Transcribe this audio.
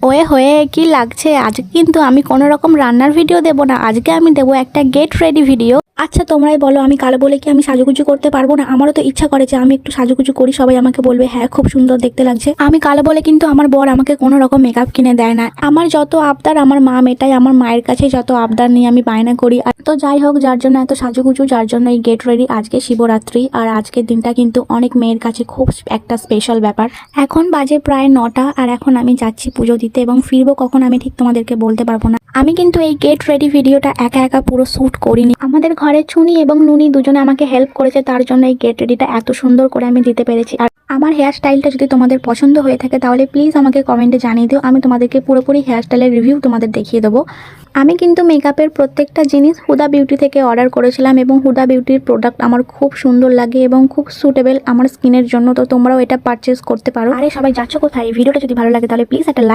Way হয়ে কি লাগছে? আজকে কিন্তু আমি কোনো রকম রান্নার ভিডিও দেব না, আজকে আমি দেবো একটা গেট রেডি ভিডিও। আচ্ছা তোমরাই বলো, আমি কালো বলে কি আমি সাজুগুজু করতে পারবো না? আমারও তো ইচ্ছা করে যে আমি একটু সাজুগুজু করি, সবাই আমাকে বলবে হ্যাঁ খুব সুন্দর দেখতে লাগছে। আমি কালো বলে কিন্তু আমার বর আমাকে কোনো রকম মেকআপ কিনে দেয় না। আমার যত আবদার আমার মা মেটাই, আমার মায়ের কাছে যত আবদার নিয়ে আমি বায়না করি। আর তো যাই হোক, যার জন্য এত সাজুগুজু, যার জন্য এই গেট রেডি। আজকে শিবরাত্রি, আর আজকের দিনটা কিন্তু অনেক মেয়ের কাছে খুব একটা স্পেশাল ব্যাপার। এখন বাজে প্রায় 9টা, আর এখন আমি যাচ্ছি পুজো দিতে, এবং ফিরবো কখন আমি ঠিক তোমাদেরকে বলতে পারবো না। আমি কিন্তু এই গেট রেডি ভিডিওটা একা একা পুরো শুট করিনি, আমাদের ঘরে চুনি এবং নুনি দুজনে আমাকে হেল্প করেছে, তার জন্য এই গেট রেডিটা এত সুন্দর করে আমি দিতে পেরেছি। আর আমার হেয়ার স্টাইলটা যদি তোমাদের পছন্দ হয়ে থাকে তাহলে প্লিজ আমাকে কমেন্টে জানিয়ে দিও, আমি তোমাদেরকে পুরোপুরি হেয়ার স্টাইলের রিভিউ তোমাদের দেখিয়ে দেবো। আমি কিন্তু মেকআপের প্রত্যেকটা জিনিস হুদা বিউটি থেকে অর্ডার করেছিলাম, এবং হুদা বিউটির প্রোডাক্ট আমার খুব সুন্দর লাগে এবং খুব সুটেবল আমার স্কিনের জন্য, তো তোমরাও এটা পারচেস করতে পারো। আরে সবাই যাচ্ছ কোথায়? এই ভিডিওটা যদি ভালো লাগে তাহলে প্লিজ একটা